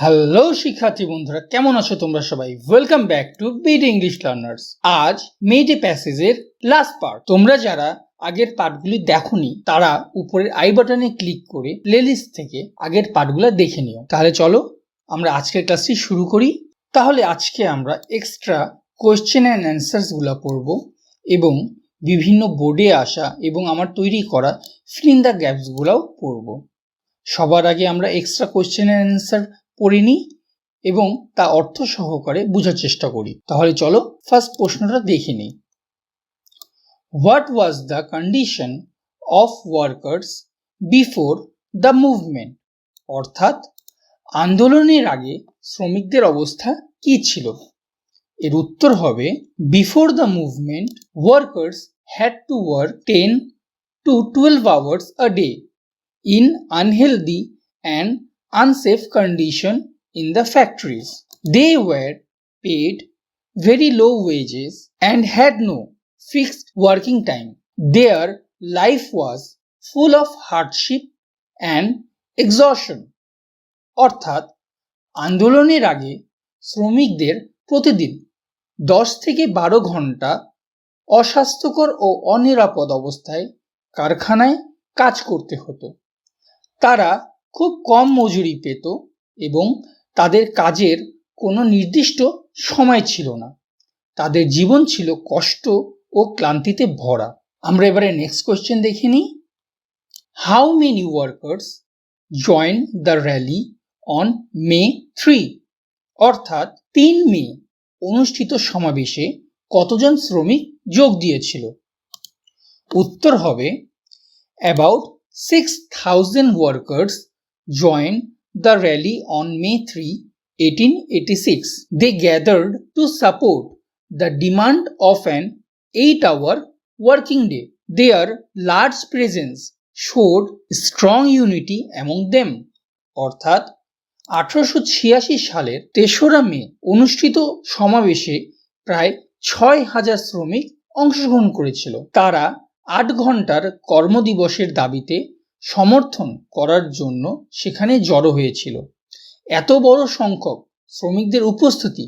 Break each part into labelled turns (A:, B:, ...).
A: Hello শিক্ষার্থী বন্ধুরা, কেমন আছো তোমরা সবাই? Welcome back to bit English learners. আজ মেড এ প্যাসেজের লাস্ট পার্ট। তোমরা যারা আগের পার্টগুলি দেখোনি তারা উপরের আই বাটনে ক্লিক করে প্লেলিস্ট থেকে আগের পার্টগুলো দেখে নিও। তাহলে চলো আমরা আজকের ক্লাসটি শুরু করি। তাহলে আজকে আমরা এক্সট্রা কোয়েশ্চেন অ্যান্ড অ্যান্সার্স গুলা পড়বো এবং বিভিন্ন বোর্ডে আসা এবং আমার তৈরি করা ফিল ইন দ্য গ্যাপস গুলাও পড়বো। সবার আগে আমরা এক্সট্রা কোয়েশ্চেন অ্যান্ড অ্যান্সার পড়ে নিই এবং তা অর্থ সহকারে বোঝার চেষ্টা করি। তাহলে চলো ফার্স্ট প্রশ্নটা দেখে নিই। What was the condition of workers before the movement? অর্থাৎ আন্দোলনের আগে শ্রমিকদের অবস্থা কি ছিল? এর উত্তর হবে before the movement workers had to work 10 to 12 hours a day in unhealthy and unsafe condition in the factories. They were paid very low wages and had no fixed working time. Their life was full of hardship and exhaustion. অর্থাৎ আন্দোলনের আগে শ্রমিকদের প্রতিদিন 10 থেকে 12 ঘন্টা অস্বাস্থ্যকর ও অনিরাপদ অবস্থায় কারখানায় কাজ করতে হতো। তারা খুব কম মজুরি পেত এবং তাদের কাজের কোনো নির্দিষ্ট সময় ছিল না। তাদের জীবন ছিল কষ্ট ও ক্লান্তিতে ভরা। আমরা এবারে নেক্সট কোয়েশ্চেন দেখে নিই। How many workers join the rally on May 3? অর্থাৎ 3 মে অনুষ্ঠিত সমাবেশে কতজন শ্রমিক যোগ দিয়েছিল? উত্তর হবে about 6,000 workers joined the rally on May 3, 1886. They gathered to support the demand of an 8-hour working day. Their large presence showed strong unity among them. অর্থাৎ 1886 সালের 3রা মে অনুষ্ঠিত সমাবেশে প্রায় 6,000 শ্রমিক অংশগ্রহণ করেছিল। তারা 8 ঘন্টার কর্মদিবসের দাবিতে সমর্থন করার জন্য সেখানে জড়ো হয়েছিল। এত বড় সংখ্যক শ্রমিকদের উপস্থিতি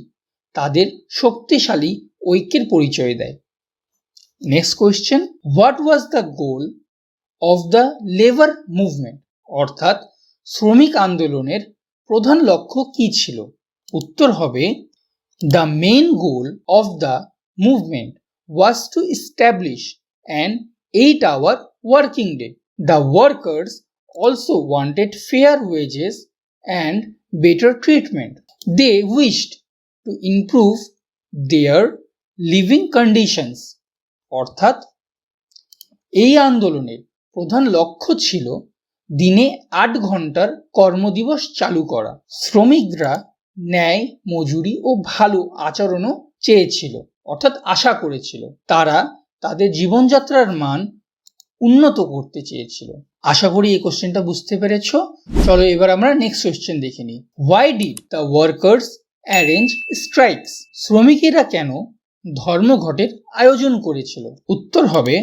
A: তাদের শক্তিশালী ঐক্যের পরিচয় দেয়। Next question, what was the goal of the labour movement? অর্থাৎ শ্রমিক আন্দোলনের প্রধান লক্ষ্য কি ছিল? উত্তর হবে the main goal of the movement was to establish an 8-hour working day. The workers also wanted fair wages and better treatment. They wished to improve their living conditions. অর্থাৎ এই আন্দোলনের প্রধান লক্ষ্য ছিল দিনে 8 ঘন্টার কর্মদিবস চালু করা। শ্রমিকরা ন্যায় মজুরি ও ভালো আচরণও চেয়েছিল, অর্থাৎ আশা করেছিল। তারা তাদের জীবনযাত্রার মান উন্নত করতে চেয়েছিল। আশা করি এই কোশ্চেনটা বুঝতে পেরেছো। চলো এবার আমরা নেক্সট কোশ্চেন দেখে নিই। Why did the workers arrange strikes? শ্রমিকেরা কেন ধর্মঘটের আয়োজন করেছিল? উত্তর হবে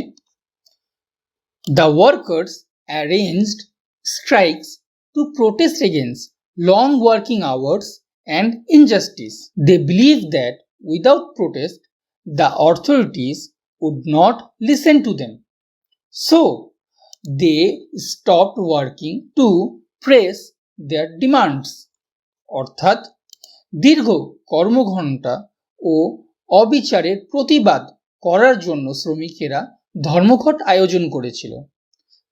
A: the workers arranged strikes to protest against long working hours and injustice. They believe that without protest the authorities would not listen to them. So, they stopped working to press their demands. অর্থাৎ দীর্ঘ কর্মঘণ্টা ও অবিচারের প্রতিবাদ করার জন্য শ্রমিকেরা ধর্মঘট আয়োজন করেছিল।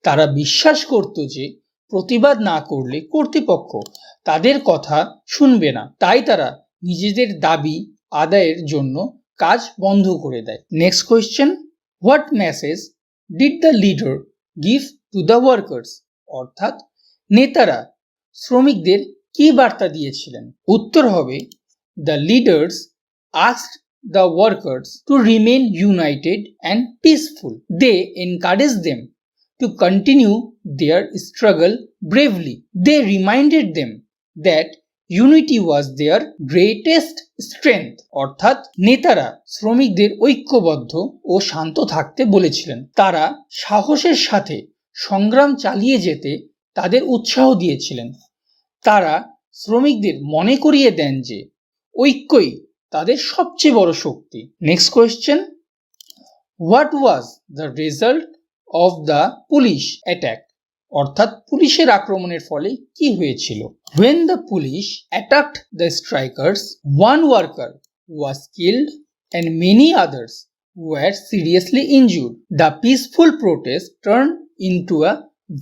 A: তারা বিশ্বাস করত যে প্রতিবাদ না করলে কর্তৃপক্ষ তাদের কথা শুনবে না, তাই তারা নিজেদের দাবি আদায়ের জন্য কাজ বন্ধ করে দেয়। Next question, what message did the leader give to the workers? অর্থাৎ নেতারা শ্রমিকদের কি বার্তা দিয়েছিলেন? উত্তর হবে the leaders asked the workers to remain united and peaceful. They encourage them to continue their struggle bravely. They reminded them that unity was their greatest strength. অর্থাৎ নেতারা শ্রমিকদের ঐক্যবদ্ধ ও শান্ত থাকতে বলেছিলেন। তারা সাহসের সাথে সংগ্রাম চালিয়ে যেতে তাদের উৎসাহ দিয়েছিলেন। তারা শ্রমিকদের মনে করিয়ে দেন যে ঐক্যই তাদের সবচেয়ে বড় শক্তি। Next question, what was the result of the police attack? অর্থাৎ পুলিশের আক্রমণের ফলে কি হয়েছিল? When the police attacked the strikers, one worker was killed and many others were seriously injured. The peaceful protest turned into a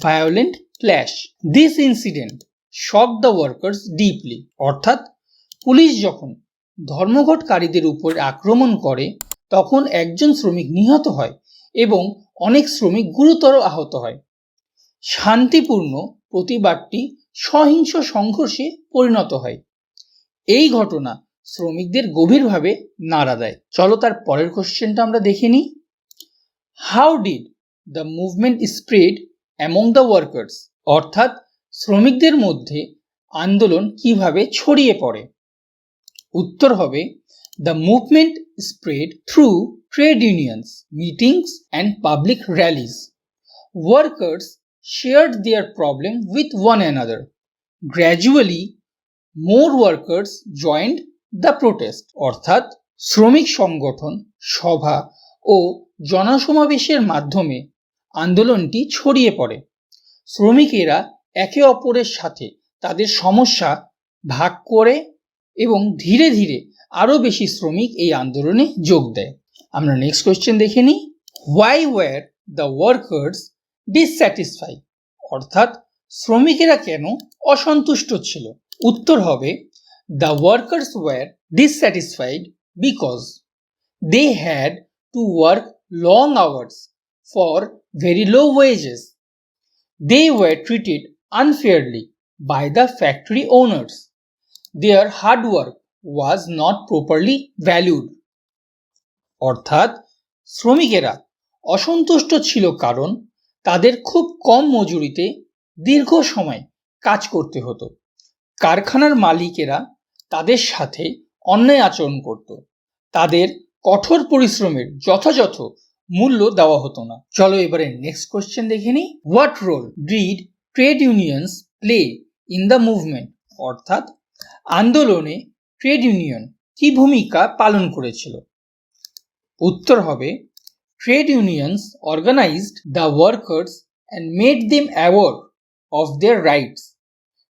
A: violent clash. This incident shocked the workers deeply. অর্থাৎ police যখন ধর্মঘটকারীদের উপর আক্রমণ করে তখন একজন শ্রমিক নিহত হয় এবং অনেক শ্রমিক গুরুতর আহত হয়। শান্তিপূর্ণ প্রতিবাদটি সহিংস সংঘর্ষে পরিণত হয়। এই ঘটনা শ্রমিকদের গভীরভাবে নাড়া দেয়। চলো তার পরের কোশ্চেনটা আমরা দেখে নিই। How did the movement spread among the workers? অর্থাৎ শ্রমিকদের মধ্যে আন্দোলন কিভাবে ছড়িয়ে পড়ে? উত্তর হবে, the movement spread through trade unions, meetings and public rallies. Workers shared their problem with one another. Gradually, more workers joined the protest. অর্থাৎ শ্রমিক সংগঠন, সভা ও জনসমাবেশের মাধ্যমে আন্দোলনটি ছড়িয়ে পড়ে। শ্রমিকেরা একে অপরের সাথে তাদের সমস্যা ভাগ করে এবং ধীরে ধীরে আরও বেশি শ্রমিক এই আন্দোলনে যোগ দেয়। আমরা নেক্সট কোয়েশ্চেন দেখে নিই। Why were the workers dissatisfied? অর্থাৎ শ্রমিকেরা কেন অসন্তুষ্ট ছিল? উত্তর হবে, the workers were dissatisfied because they had to work long hours for very low wages. They were treated unfairly by the factory owners. Their hard work was not properly valued. অর্থাৎ শ্রমিকেরা অসন্তুষ্ট ছিল কারণ তাদের খুব কম মজুরিতে দীর্ঘ সময় কাজ করতে হতো। কারখানার মালিকেরা তাদের সাথে অন্যায় আচরণ করত। তাদের কঠোর পরিশ্রমের যথাযথ মূল্য দেওয়া হতো না। চলো এবারে নেক্সট কোয়েশ্চেন দেখে নিই। What role did trade unions play in the movement? অর্থাৎ আন্দোলনে ট্রেড ইউনিয়ন কি ভূমিকা পালন করেছিল? উত্তর হবে, trade unions organized the workers and made them aware of their rights.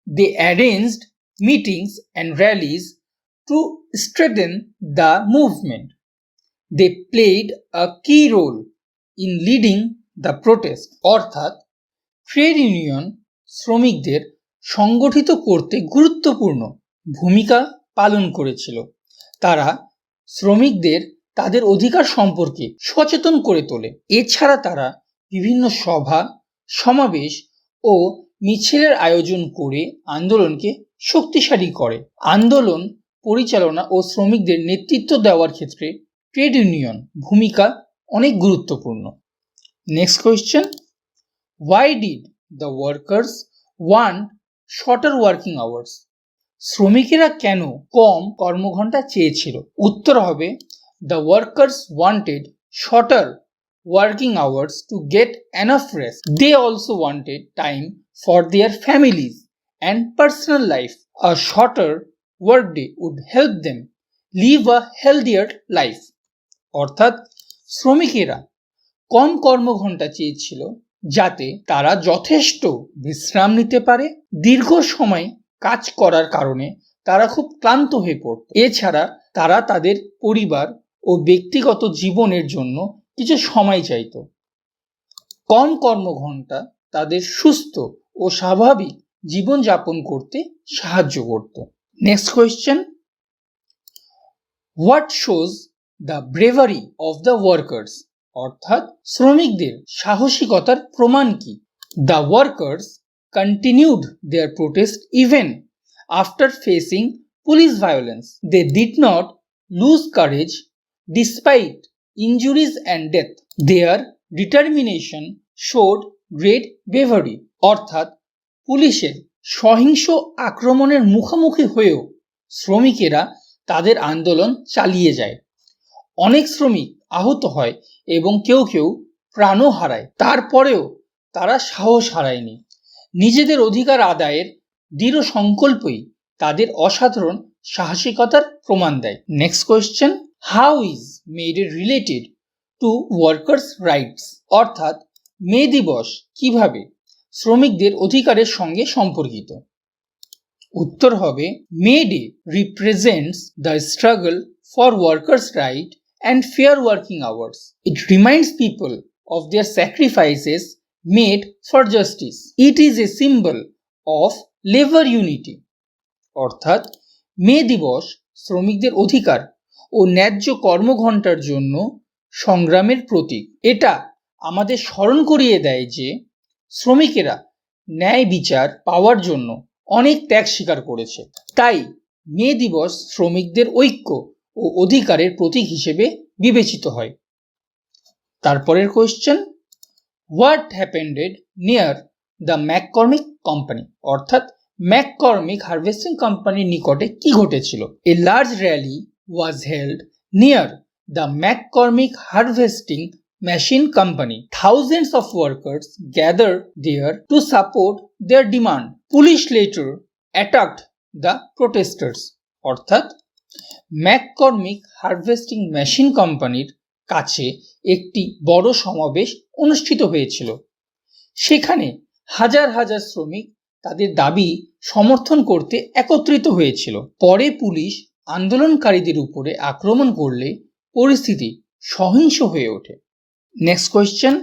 A: They arranged meetings and rallies to strengthen the movement. They played a key role in leading the protest. অর্থাৎ trade union শ্রমিকদের সংগঠিত করতে গুরুত্বপূর্ণ ভূমিকা পালন করেছিল। তারা শ্রমিকদের তাদের অধিকার সম্পর্কে সচেতন করে তোলে। এছাড়া তারা বিভিন্ন সভা, সমাবেশ ও মিছিলের আয়োজন করে আন্দোলনকে শক্তিশালী করে। আন্দোলন পরিচালনা ও শ্রমিকদের নেতৃত্ব দেওয়ার ক্ষেত্রে ট্রেড ইউনিয়ন ভূমিকা অনেক গুরুত্বপূর্ণ। Next question, why did the workers want shorter working hours? শ্রমিকেরা কেন কম কর্মঘণ্টা চেয়েছিল? উত্তর হবে, the workers wanted shorter working hours to get enough rest. They also wanted time for their families and personal life. A shorter workday would help them live a healthier life. অর্থাৎ শ্রমিকেরা কম কর্মঘণ্টা চেয়েছিল যাতে তারা যথেষ্ট বিশ্রাম নিতে পারে। দীর্ঘ সময় কাজ করার কারণে তারা খুব ক্লান্ত হয়ে পড়ত। এছাড়া তারা তাদের পরিবার ও ব্যক্তিগত জীবনের জন্য কিছু সময় চাইত। কম কর্মঘণ্টা তাদের সুস্থ ও স্বাভাবিক জীবনযাপন করতে সাহায্য করত। Next question, what shows the bravery of the workers? অর্থাৎ শ্রমিকদের সাহসিকতার প্রমাণ কি? The workers continued their protest even after facing police violence. They did not lose courage despite injuries and death. Their determination showed great bravery. অর্থাৎ পুলিশের সহিংস আক্রমণের মুখোমুখি হয়েও শ্রমিকেরা তাদের আন্দোলন চালিয়ে যায়। অনেক শ্রমিক আহত হয় এবং কেউ কেউ প্রাণও হারায়। তারপরেও তারা সাহস হারায়নি। নিজেদের অধিকার আদায়ের দৃঢ় সংকল্পই তাদের অসাধারণ সাহসিকতার প্রমাণ দেয়। Next question, how is May Day related to workers rights? অর্থাৎ মে দিবস কিভাবে শ্রমিকদের অধিকারের সঙ্গে সম্পর্কিত? উত্তর হবে, May day represents the struggle for workers right and fair working hours. It reminds people of their sacrifices made for justice. It is a symbol of labor unity. অর্থাৎ মে দিবস শ্রমিকদের অধিকার ও ন্যায্য কর্মঘণ্টার জন্য সংগ্রামের প্রতীক। এটা আমাদের স্মরণ করিয়ে দেয় যে শ্রমিকেরা ন্যায় বিচার পাওয়ার জন্য অনেক ত্যাগ স্বীকার করেছে। তাই মে দিবস শ্রমিকদের ঐক্য ও অধিকারের প্রতীক হিসেবে বিবেচিত হয়। তারপরের question, what হ্যাপেন্ডেড near the McCormick company? অর্থাৎ ম্যাককর্মিক হারভেস্টিং কোম্পানির নিকটে কি ঘটেছিল? A large rally was held near the McCormick harvesting machine company. Thousands of workers gathered there to support their demand. Police later attacked the protesters. অর্থাৎ McCormick harvesting machine কোম্পানির কাছে একটি বড় সমাবেশ অনুষ্ঠিত হয়েছিল। সেখানে হাজার হাজার শ্রমিক তাদের দাবি সমর্থন করতে একত্রিত হয়েছিল। পরে পুলিশ আন্দোলনকারীদের উপরে আক্রমণ করলে পরিস্থিতি সহিংস হয়ে ওঠে। Next question,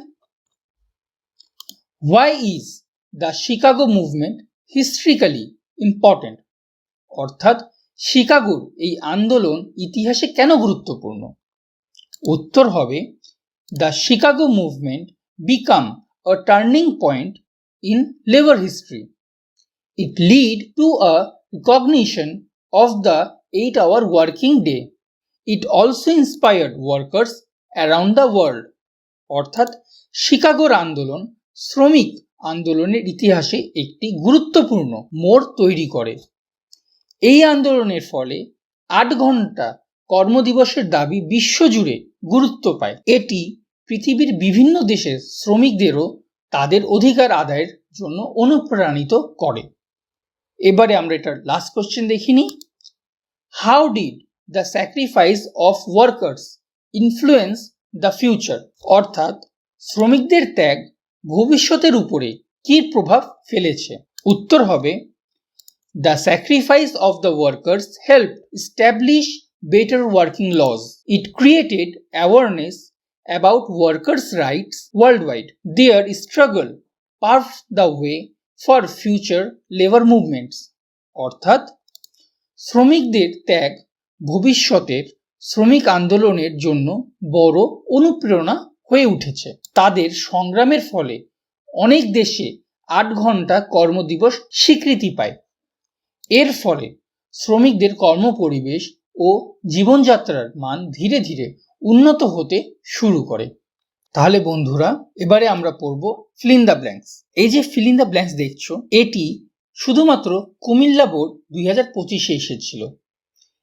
A: why is the Chicago movement historically important? অর্থাৎ শিকাগোর এই আন্দোলন ইতিহাসে কেন গুরুত্বপূর্ণ? উত্তর হবে, the Chicago movement become a turning point in labour history. It lead to a recognition of the 8-hour working day. It also inspired workers around the world. অর্থাৎ শিকাগোর আন্দোলন শ্রমিক আন্দোলনের ইতিহাসে একটি গুরুত্বপূর্ণ মোড় তৈরি করে। এই আন্দোলনের ফলে 8 ঘন্টা কর্মদিবসের দাবি বিশ্বজুড়ে গুরুত্ব পায়। এটি পৃথিবীর বিভিন্ন দেশের শ্রমিকদেরও তাদের অধিকার আদায়ের জন্য অনুপ্রাণিত করে। এবারে আমরা এটার লাস্ট কোশ্চেন দেখিনি। How did the sacrifice of workers influence the future? অর্থাৎ শ্রমিকদের ত্যাগ ভবিষ্যতের উপরে কি প্রভাব ফেলেছে? উত্তর হবে, the sacrifice of the workers helped establish better working laws. It created awareness about workers' rights worldwide. Their struggle paved the way for future labor movements. অর্থাৎ শ্রমিকদের ত্যাগ ভবিষ্যতের শ্রমিক আন্দোলনের জন্য বড় অনুপ্রেরণা হয়ে উঠেছে। তাদের সংগ্রামের ফলে অনেক দেশে 8 ঘন্টা কর্মদিবস স্বীকৃতি পায়। এর ফলে শ্রমিকদের কর্মপরিবেশ ও জীবনযাত্রার মান ধীরে ধীরে উন্নত হতে শুরু করে। তাহলে বন্ধুরা, এবারে আমরা পড়ব ফিল ইন দ্য ব্ল্যাঙ্কস। এই যে ফিল ইন দ্য ব্ল্যাঙ্কস দেখছো, এটি শুধুমাত্র কুমিল্লা বোর্ড 2025-এ এসেছিল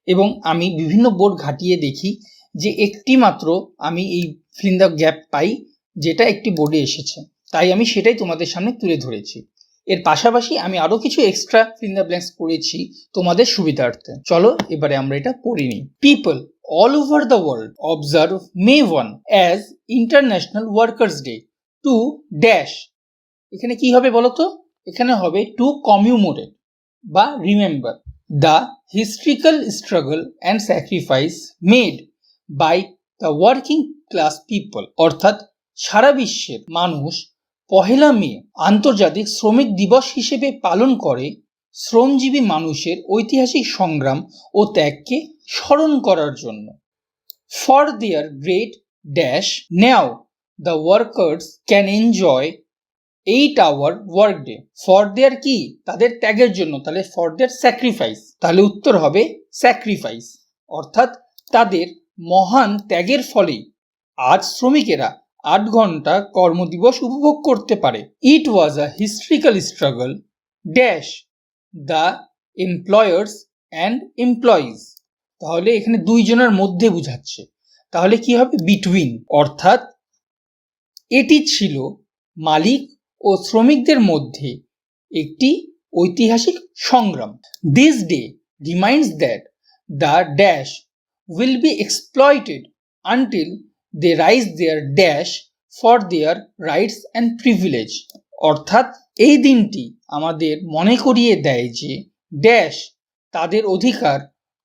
A: এবং আমি বিভিন্ন বোর্ড ঘাটিয়ে দেখি যে একটি মাত্র আমি এই ফিল ইন দ্য গ্যাপ পাই যেটা একটি বোর্ডে এসেছে, তাই আমি সেটাই তোমাদের সামনে তুলে ধরেছি। এর পাশাপাশি আমি আরো কিছু extra fill in the blanks করেছি তোমাদের সুবিধার্থে। চলো এবারে আমরা এটা পড়ে নিই। People all over the world observe May 1 as International Workers Day to dash. এখানে কি হবে বলো তো? এখানে হবে টু কমিউমোরেট বা remember the historical struggle and sacrifice made by the working class people. অর্থাৎ সারা বিশ্বের মানুষ 1 মে আন্তর্জাতিক শ্রমিক দিবস হিসেবে পালন করে শ্রমজীবী মানুষের ঐতিহাসিক সংগ্রাম ও ত্যাগকে স্মরণ করার জন্য। For their great dash now the workers can enjoy 8-hour work day. For their কি? তাদের ত্যাগের জন্য, তাহলে ফর দেয়ার স্যাক্রিফাইস, তাহলে উত্তর হবে স্যাক্রিফাইস। অর্থাৎ তাদের মহান ত্যাগের ফলেই আজ শ্রমিকেরা 8 ঘন্টা কর্মদিবস উপভোগ করতে পারে। It was a historical struggle dash the employers and employees. তাহলে এখানে দুইজনের মধ্যে বোঝাচ্ছে, তাহলে কি হবে? বিটুইন। অর্থাৎ এটি ছিল মালিক ও শ্রমিকদের মধ্যে একটি ঐতিহাসিক সংগ্রাম। This day reminds that the dash will be exploited until they rise their dash for their rights and privilege. অর্থাৎ এই দিনটি আমাদের মনে করিয়ে দেয় যে ড্যাশ তাদের অধিকার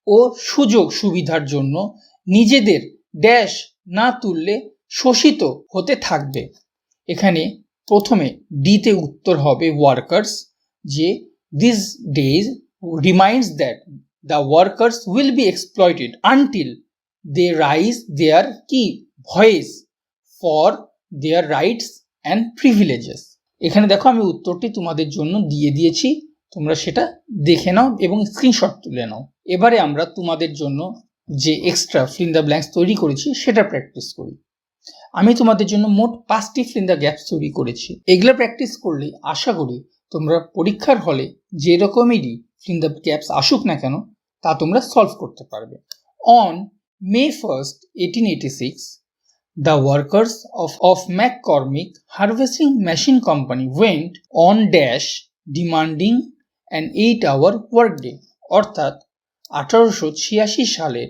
A: ও সুযোগ সুবিধার জন্য নিজেদের ড্যাশ না তুললে শোষিত হতে থাকবে। এখানে প্রথমে ডিতে উত্তর হবে ওয়ার্কার্স, যে this days reminds that the workers will be exploited until they rise their কি voice for their rights and privileges. এখানে দেখো আমি উত্তরটি তোমাদের জন্য দিয়ে দিয়েছি, তোমরা সেটা দেখে নাও এবং স্ক্রিনশট তুলে নাও। এবারে আমরা তোমাদের জন্য যে extra fill in the blanks তৈরি করেছি সেটা প্র্যাকটিস করি। আমি তোমাদের জন্য মোট 5টি ফিল ইন দ্য গ্যাপস তৈরি করেছি। এগুলো প্র্যাকটিস করলে আশা করি তোমরা পরীক্ষার হলে যে রকমেরই ফিল ইন দ্য গ্যাপস আসুক না কেন তা তোমরা সলভ করতে পারবে। On May 1st, 1886, the workers of McCormick Harvesting Machine Company went on dash demanding an 8-hour workday। অর্থাৎ 1886 সালের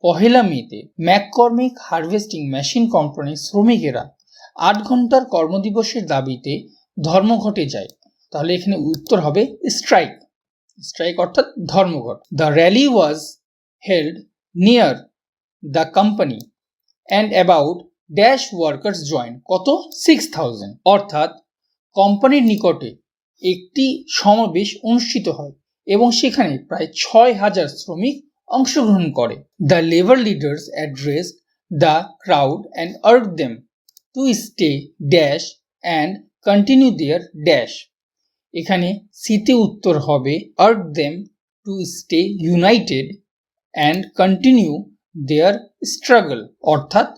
A: 1 মেতে ম্যাককর্মিক হারভেস্টিং মেশিন কোম্পানির শ্রমিকেরা 8 ঘন্টার কর্মদিবসের দাবিতে ধর্মঘটে যায়। তাহলে এখানে উত্তর হবে স্ট্রাইক। স্ট্রাইক অর্থাৎ ধর্মঘট। The rally was held near the company and about dash workers join. কত? 6000। অর্থাৎ কোম্পানির নিকটে একটি সমাবেশ অনুষ্ঠিত হয় এবং সেখানে প্রায় 6000 শ্রমিক অংশগ্রহণ করে। The labour leaders addressed the crowd and urged them to stay dash and continue there dash. এখানে সিতে উত্তর হবে urged them to stay United and continue their struggle. অর্থাৎ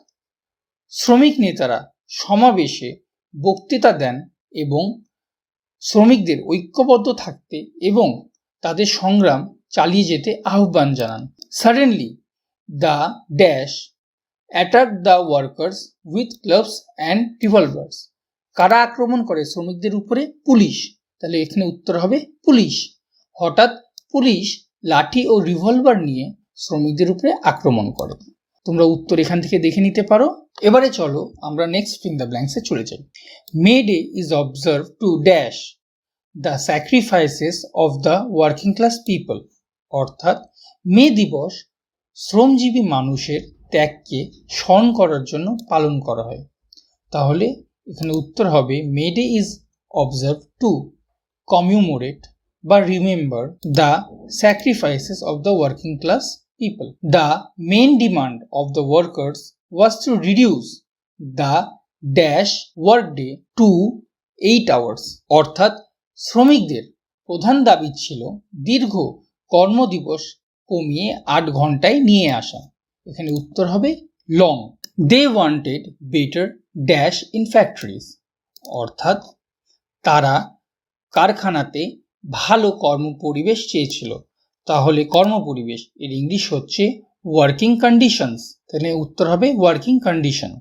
A: শ্রমিক নেতারা সমাবেশে বক্তৃতা দেন এবং শ্রমিকদের ঐক্যবদ্ধ থাকতে এবং তাদের সংগ্রাম চালিয়ে যেতে আহ্বান জানান। Suddenly the dash attack the workers with clubs and রিভলভার্স। কারা আক্রমণ করে শ্রমিকদের উপরে? পুলিশ। তাহলে এখানে উত্তর হবে পুলিশ। হঠাৎ পুলিশ লাঠি ও রিভলভার নিয়ে শ্রমিকদের উপরে আক্রমণ করে। তোমরা উত্তর এখান থেকে দেখে নিতে পারো। এবারে চলো আমরা নেক্সট ফিল ইন দ্য ব্ল্যাঙ্কসে চলে যাই। May day is observe to dash the sacrifices of the working class people. অর্থাৎ মে দিবস শ্রমজীবী মানুষের ত্যাগকে স্মরণ করার জন্য পালন করা হয়। তাহলে এখানে উত্তর হবে May day is observe to commemorate বা remember the sacrifices of the working class people. The main demand of the workers was to reduce the dash workday to 8 hours. অর্থাৎ শ্রমিকদের প্রধান দাবি ছিল দীর্ঘ কর্মদিবস কমিয়ে 8 ঘন্টায় নিয়ে আসা। এখানে উত্তর হবে long. They wanted better dash in factories. অর্থাৎ তারা কারখানাতে ভালো কর্মপরিবেশ চেয়েছিল। তাহলে কর্মপরিবেশ এর ইংলিশ হচ্ছে ওয়ার্কিং কন্ডিশনস। তাহলে উত্তর হবে working condition.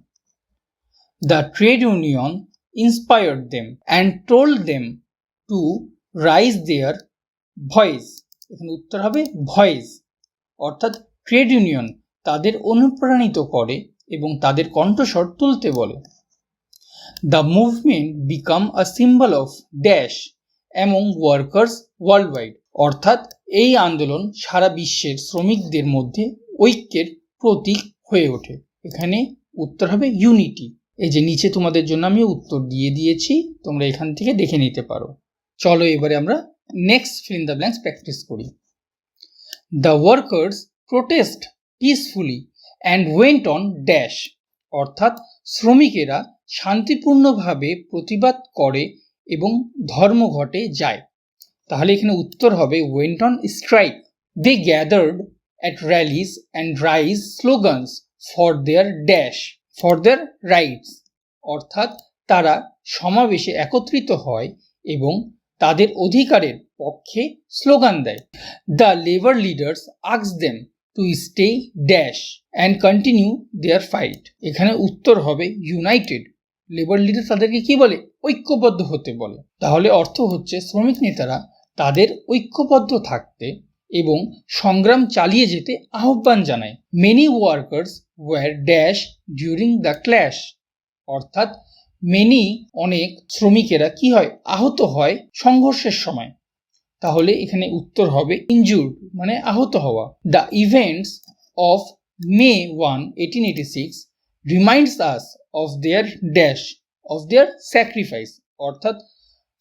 A: The trade union inspired them and told them to rise their voice. এখানে উত্তর হবে ভয়েস। অর্থাৎ ট্রেড ইউনিয়ন তাদের অনুপ্রাণিত করে এবং তাদের কণ্ঠস্বর তুলতে বলে। The movement become a symbol of dash among workers world wide. অর্থাৎ এই আন্দোলন সারা বিশ্বের শ্রমিকদের মধ্যে ঐক্যের প্রতীক হয়ে ওঠে। এখানে উত্তর হবে ইউনিটি। এই যে নিচে তোমাদের জন্য আমি উত্তর দিয়ে দিয়েছি, তোমরা এখান থেকে দেখে নিতে পারো। চলো এবারে আমরা next fill in the blanks practice করি। The workers protest peacefully and went on dash. অর্থাৎ শ্রমিকেরা শান্তিপূর্ণভাবে প্রতিবাদ করে এবং ধর্মঘটে যায়। তাহলে এখানে উত্তর হবে went on strike. They gathered at rallies and raise slogans for their dash for their rights. অর্থাৎ তারা সমাবেশে একত্রিত হয় এবং তাদের অধিকারের পক্ষে স্লোগান দেয়। The labour leaders asked them to stay dash and continue there fight. এখানে উত্তর হবে ইউনাইটেড। লেবার লিডার তাদেরকে কি বলে? ঐক্যবদ্ধ হতে বলে। তাহলে অর্থ হচ্ছে শ্রমিক নেতারা তাদের ঐক্যবদ্ধ থাকতে এবং সংগ্রাম চালিয়ে যেতে আহ্বান জানায়। Many workers war dash during the clash, অর্থাৎ মেনি অনেক শ্রমিকেরা কি হয়, আহত হয় সংঘর্ষের সময়। তাহলে এখানে উত্তর হবে ইনজুর্ড, মানে আহত হওয়া। The events of May 1, 1886 reminds us of their dash, of their sacrifice, অর্থাৎ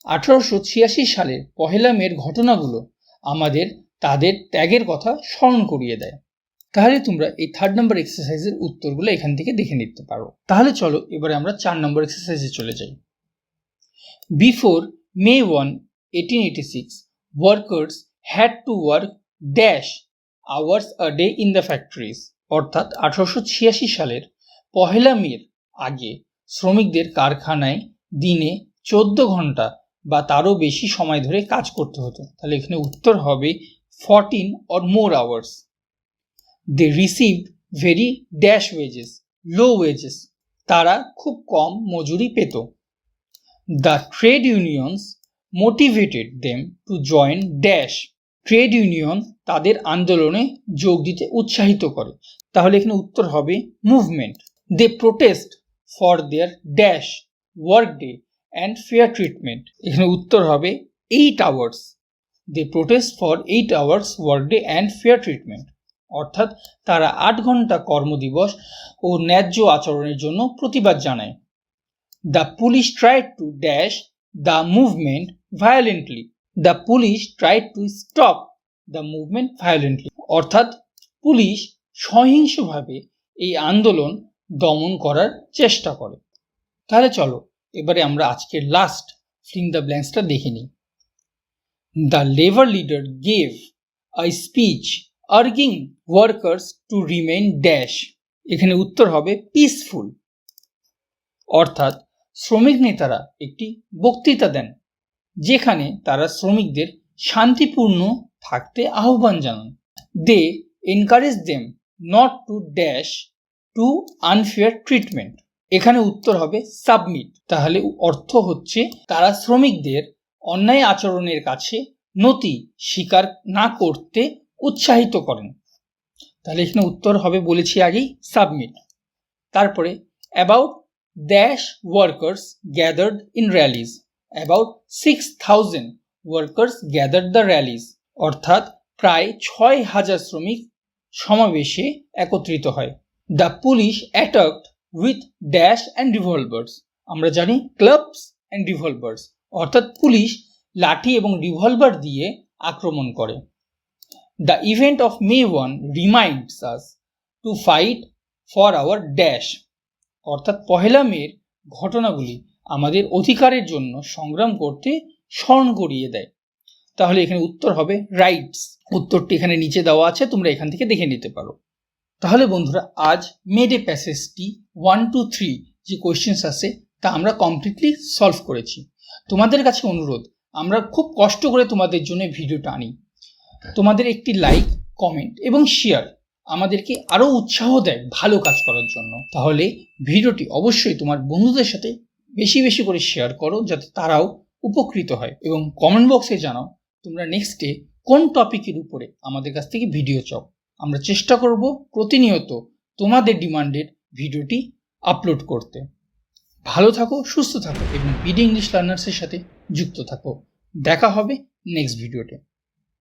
A: 1886 সালের 1 মের ঘটনাগুলো আমাদের তাদের ত্যাগের কথা স্মরণ করিয়ে দেয়। তাহলে তোমরা এই 3rd নম্বর এক্সারসাইজের উত্তরগুলো এখান থেকে দেখে নিতে পারো। তাহলে চলো এবারে আমরা 4 নম্বর এক্সারসাইজে চলে যাই। Before May 1, 1886 workers had to work dash hours a day in the factories, অর্থাৎ 1886 সালের 1 মের আগে শ্রমিকদের কারখানায় দিনে 14 ঘন্টা বা তারও বেশি সময় ধরে কাজ করতে হতো। তাহলে এখানে উত্তর হবে 14 or more hours. They received very dash wages, low wages, তারা খুব কম মজুরি পেত। The trade unions motivated them to join dash, trade union তাদের আন্দোলনে যোগ দিতে উৎসাহিত করে। তাহলে এখানে উত্তর হবে movement. They protest for their dash work day and fair treatment, এখানে উত্তর হবে 8 hours। They protest for 8 hours work day and fair treatment, অর্থাৎ তারা 8 ঘন্টা কর্মদিবস ও ন্যায্য আচরণের জন্য প্রতিবাদ জানায়। The police tried to dash the movement violently, the police tried to stop the movement violently, অর্থাৎ পুলিশ সহিংসভাবে এই আন্দোলন দমন করার চেষ্টা করে। তাহলে চলো এবারে আমরা আজকের লাস্ট ফিল ইন দ্য ব্ল্যাঙ্কসটা দেখে নিই। The labour leader gave a speech urging workers to remain dash, এখানে উত্তর হবে পিসফুল, অর্থাৎ শ্রমিক নেতারা একটি বক্তৃতা দেন যেখানে তারা শ্রমিকদের শান্তিপূর্ণ থাকতে আহ্বান জানান। They encourage them not to dash to unfair treatment, এখানে উত্তর হবে সাবমিট। তাহলে অর্থ হচ্ছে তারা শ্রমিকদের অন্যায় আচরণের কাছে নতি স্বীকার না করতে উৎসাহিত করেন। তাহলে এখানে উত্তর হবে বলেছি আগেই সাবমিট। তারপরে about dash workers gathered in rallies, about 6,000 workers gathered the rallies, অর্থাৎ প্রায় 6,000 শ্রমিক সমাবেশে একত্রিত হয়। The police attacked with dash and revolvers, আমরা জানি ক্লাবস অ্যান্ড রিভলভার্স, অর্থাৎ পুলিশ লাঠি এবং রিভলভার দিয়ে আক্রমণ করে। The event of May 1 reminds us to fight for our dash, অর্থাৎ 1 মের ঘটনাগুলি আমাদের অধিকারের জন্য সংগ্রাম করতে স্মরণ করিয়ে দেয়। তাহলে এখানে উত্তর হবে রাইটস। উত্তরটি এখানে নিচে দেওয়া আছে, তোমরা এখান থেকে দেখে নিতে পারো। তাহলে বন্ধুরা আজ মেডে প্যাসেজটি 1 to 3 যে কোয়েশ্চেন্স আছে তা আমরা কমপ্লিটলি সলভ করেছি। তোমাদের কাছে অনুরোধ, আমরা খুব কষ্ট করে তোমাদের জন্য ভিডিওটা আনি। তোমাদের একটি লাইক, কমেন্ট এবং শেয়ার আমাদেরকে আরও উৎসাহ দেয় ভালো কাজ করার জন্য। তাহলে ভিডিওটি অবশ্যই তোমার বন্ধুদের সাথে বেশি বেশি করে শেয়ার করো যাতে তারাও উপকৃত হয়, এবং কমেন্ট বক্সে জানাও তোমরা নেক্সটে কোন টপিকের উপরে আমাদের কাছ থেকে ভিডিও চাও। আমরা চেষ্টা করব প্রতিনিয়ত তোমাদের ডিমান্ডেড ভিডিওটি আপলোড করতে। ভালো থাকো, সুস্থ থাকো এবং বিডি ইংলিশ লার্নার্সের সাথে যুক্ত থাকো। দেখা হবে নেক্সট ভিডিওতে।